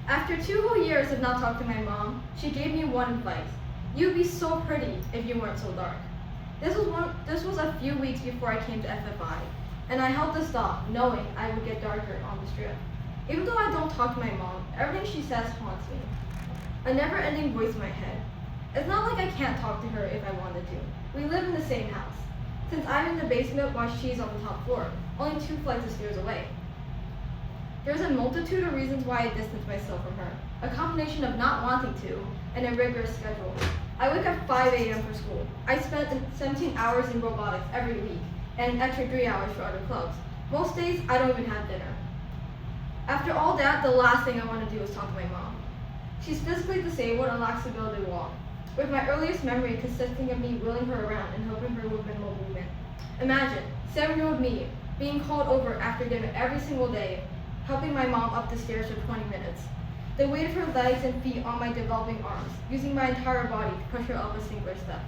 After 2 whole years of not talking to my mom, she gave me one advice. You'd be so pretty if you weren't so dark. This was a few weeks before I came to FFI, and I held this thought, knowing I would get darker on this trip. Even though I don't talk to my mom, everything she says haunts me. A never-ending voice in my head. It's not like I can't talk to her if I wanted to. We live in the same house. Since I'm in the basement while she's on the top floor, only 2 flights of stairs away. There's a multitude of reasons why I distance myself from her. A combination of not wanting to and a rigorous schedule. I wake up 5 a.m. for school. I spend 17 hours in robotics every week and an extra 3 hours for other clubs. Most days, I don't even have dinner. After all that, the last thing I want to do is talk to my mom. She's physically disabled and lacks the ability to walk, with my earliest memory consisting of me wheeling her around and helping her with minimal movement. Imagine 7-year-old me being called over after dinner every single day, helping my mom up the stairs for 20 minutes. The weight of her legs and feet on my developing arms, using my entire body to push her up a single step.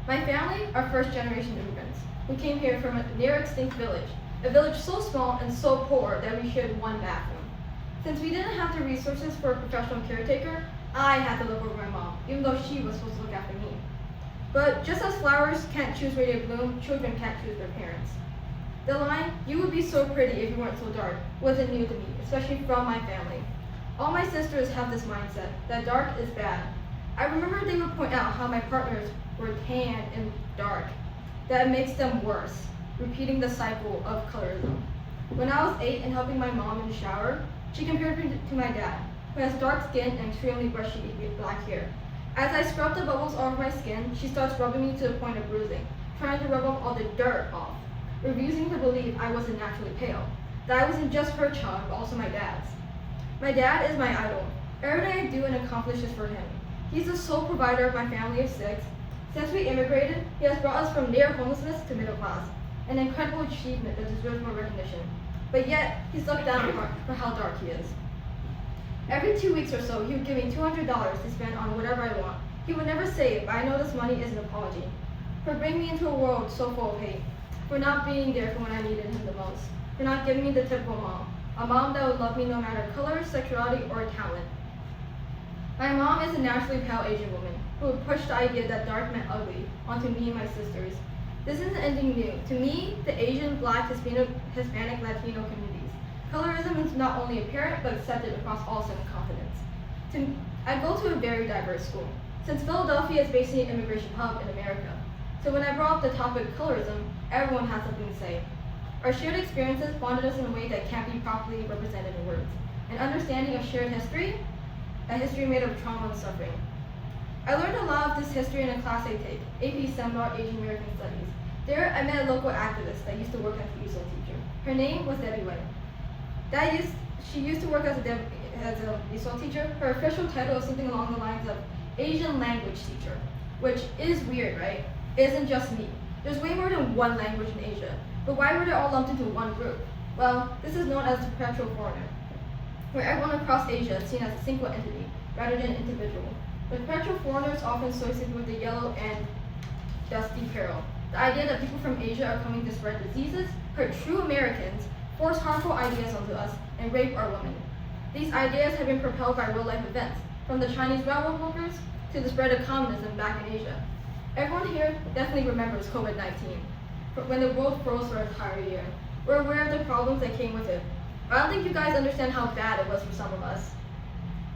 My family are first-generation immigrants who came here from a near-extinct village, a village so small and so poor that we shared one bathroom. Since we didn't have the resources for a professional caretaker, I had to look over my mom, even though she was supposed to look after me. But just as flowers can't choose where they bloom, children can't choose their parents. The line, "You would be so pretty if you weren't so dark," wasn't new to me, especially from my family. All my sisters have this mindset, that dark is bad. I remember they would point out how my partners were tan and dark. That makes them worse, repeating the cycle of colorism. When I was 8 and helping my mom in the shower, she compared me to my dad, who has dark skin and extremely brushy black hair. As I scrubbed the bubbles off my skin, she starts rubbing me to the point of bruising, trying to rub off all the dirt off, refusing to believe I wasn't naturally pale, that I wasn't just her child, but also my dad's. My dad is my idol. Everything I do and accomplish is for him. He's the sole provider of my family of 6. Since we immigrated, he has brought us from near homelessness to middle class, an incredible achievement that deserves more recognition. But yet, he's looked down for how dark he is. Every 2 weeks or so, he would give me $200 to spend on whatever I want. He would never say it, but I know this money is an apology. For bringing me into a world so full of hate. For not being there for when I needed him the most. For not giving me the typical mom. A mom that would love me no matter color, sexuality, or talent. My mom is a naturally pale Asian woman who would push the idea that dark meant ugly onto me and my sisters. This isn't anything new. To me, the Asian, Black, Hispanic, Latino communities, colorism is not only apparent but accepted across all 7 continents. I go to a very diverse school, since Philadelphia is basically an immigration hub in America. So when I brought up the topic of colorism, everyone has something to say. Our shared experiences bonded us in a way that can't be properly represented in words. An understanding of shared history, a history made of trauma and suffering. I learned a lot of this history in a class I take, AP Seminar Asian American Studies. There, I met a local activist that used to work as a ESOL teacher. Her name was Debbie White. She used to work as a ESOL teacher. Her official title was something along the lines of Asian language teacher, which is weird, right? It isn't just me. There's way more than one language in Asia. But why were they all lumped into one group? Well, this is known as the perpetual foreigner, where everyone across Asia is seen as a single entity, rather than an individual. The perpetual foreigner is often associated with the yellow and dusty peril. The idea that people from Asia are coming to spread diseases, hurt true Americans, force harmful ideas onto us, and rape our women. These ideas have been propelled by real-life events, from the Chinese railroad workers to the spread of communism back in Asia. Everyone here definitely remembers COVID-19. When the world froze for an entire year. We're aware of the problems that came with it. But I don't think you guys understand how bad it was for some of us.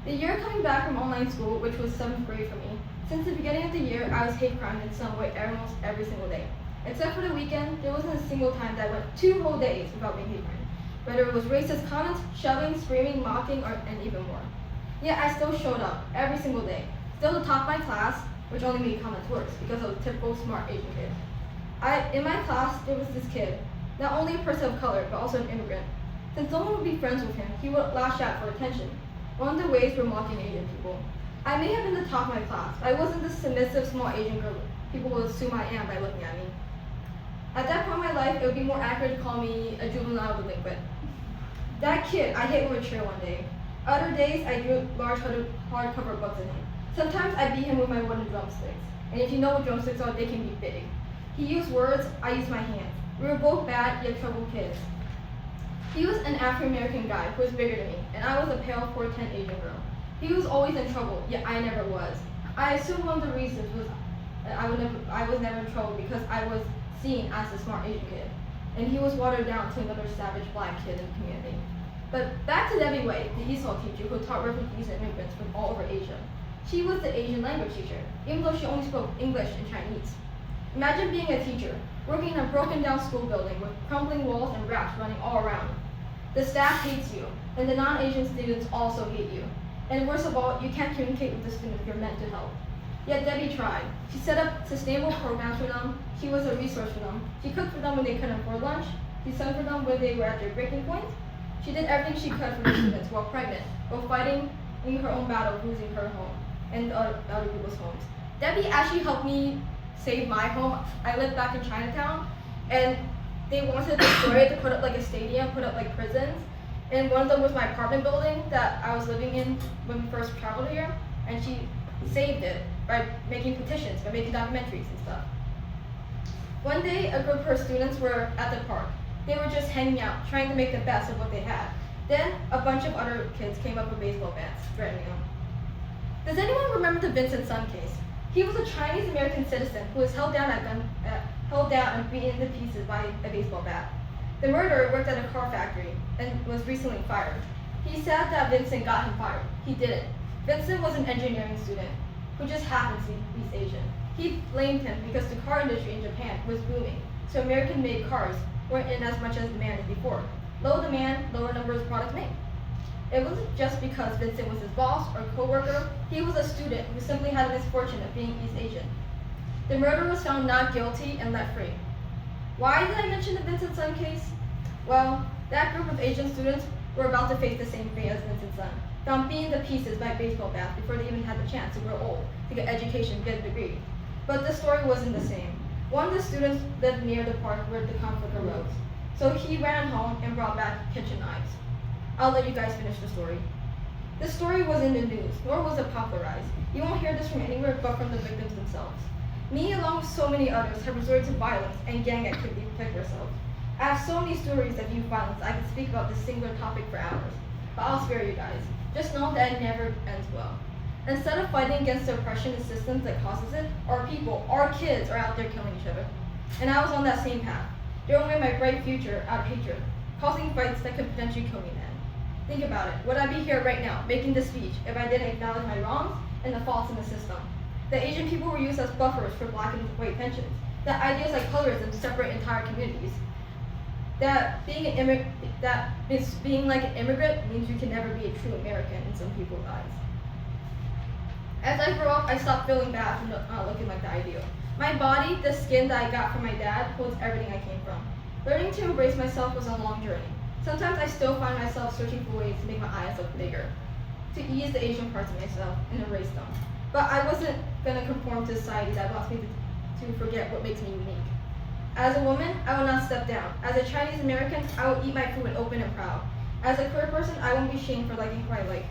The year coming back from online school, which was 7th grade for me, since the beginning of the year, I was hate crimed in some way almost every single day. Except for the weekend, there wasn't a single time that went 2 whole days without being hate crimed. Whether it was racist comments, shoving, screaming, mocking, and even more. Yet I still showed up every single day. Still the top of my class, which only made comments worse because I was a typical smart Asian kid. In my class, there was this kid, not only a person of color, but also an immigrant. Since no one would be friends with him, he would lash out for attention. One of the ways were mocking Asian people. I may have been the top of my class, but I wasn't the submissive small Asian girl people will assume I am by looking at me. At that point in my life, it would be more accurate to call me a juvenile delinquent. That kid, I hit him with a chair one day. Other days, I drew large hardcover books at him. Sometimes I beat him with my wooden drumsticks. And if you know what drumsticks are, they can be big. He used words, I used my hands. We were both bad, yet troubled kids. He was an African-American guy who was bigger than me, and I was a pale 4'10" Asian girl. He was always in trouble, yet I never was. I assume one of the reasons was I was never in trouble because I was seen as a smart Asian kid, and he was watered down to another savage black kid in the community. But back to Debbie Wade, the ESOL teacher who taught refugees and immigrants from all over Asia. She was the Asian language teacher, even though she only spoke English and Chinese. Imagine being a teacher, working in a broken down school building with crumbling walls and rats running all around. The staff hates you, and the non-Asian students also hate you. And worst of all, you can't communicate with the students you're meant to help. Yet Debbie tried. She set up sustainable programs for them. She was a resource for them. She cooked for them when they couldn't afford lunch. She sung for them when they were at their breaking point. She did everything she could for the students while pregnant, while fighting in her own battle of losing her home and other people's homes. Debbie actually helped me save my home. I lived back in Chinatown, and they wanted to destroy it to put up like a stadium, put up like prisons. And one of them was my apartment building that I was living in when we first traveled here, and she saved it by making petitions, by making documentaries and stuff. One day, a group of her students were at the park. They were just hanging out, trying to make the best of what they had. Then, a bunch of other kids came up with baseball bats, threatening them. Does anyone remember the Vincent Sun case? He was a Chinese American citizen who was held down and beaten to pieces by a baseball bat. The murderer worked at a car factory and was recently fired. He said that Vincent got him fired. He didn't. Vincent was an engineering student who just happened to be East Asian. He blamed him because the car industry in Japan was booming, so American-made cars weren't in as much as demand as before. Low demand, lower numbers of products made. It wasn't just because Vincent was his boss or co-worker. He was a student who simply had the misfortune of being East Asian. The murderer was found not guilty and let free. Why did I mention the Vincent Sun case? Well, that group of Asian students were about to face the same fate as Vincent Sun, found beaten to pieces by baseball bats before they even had the chance to grow old, to get education, get a degree. But the story wasn't the same. One of the students lived near the park where the conflict arose, so he ran home and brought back kitchen knives. I'll let you guys finish the story. This story wasn't in the news, nor was it popularized. You won't hear this from anywhere but from the victims themselves. Me, along with so many others, have resorted to violence and gang activity to protect ourselves. I have so many stories of youth violence I could speak about this singular topic for hours, but I'll spare you guys. Just know that it never ends well. Instead of fighting against the oppression and systems that causes it, our people, our kids, are out there killing each other. And I was on that same path, throwing away my bright future out of hatred, causing fights that could potentially kill me then. Think about it. Would I be here right now, making this speech, if I didn't acknowledge my wrongs and the faults in the system? The Asian people were used as buffers for black and white tensions. That ideas like colorism separate entire communities. That being like an immigrant means you can never be a true American in some people's eyes. As I grew up, I stopped feeling bad for not looking like the ideal. My body, the skin that I got from my dad, holds everything I came from. Learning to embrace myself was a long journey. Sometimes I still find myself searching for ways to make my eyes look bigger, to ease the Asian parts of myself and erase them. But I wasn't going to conform to society that wants me to forget what makes me unique. As a woman, I will not step down. As a Chinese American, I will eat my food open and proud. As a queer person, I won't be shamed for liking who I like.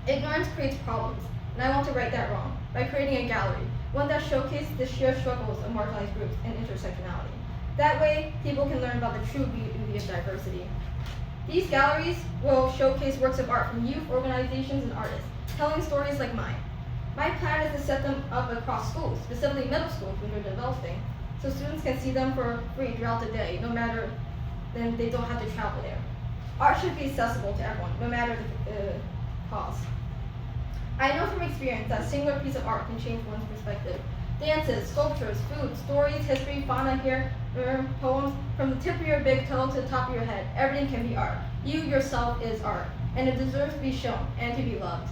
Ignorance creates problems, and I want to right that wrong by creating a gallery, one that showcases the sheer struggles of marginalized groups and intersectionality. That way, people can learn about the true beauty of diversity. These galleries will showcase works of art from youth organizations and artists, telling stories like mine. My plan is to set them up across schools, specifically middle schools when they're developing, so students can see them for free throughout the day, no matter then they don't have to travel there. Art should be accessible to everyone, no matter the cost. I know from experience that a singular piece of art can change one's perspective. Dances, sculptures, food, stories, history, fauna, hair, poems, from the tip of your big toe to the top of your head, everything can be art. You yourself is art, and it deserves to be shown and to be loved.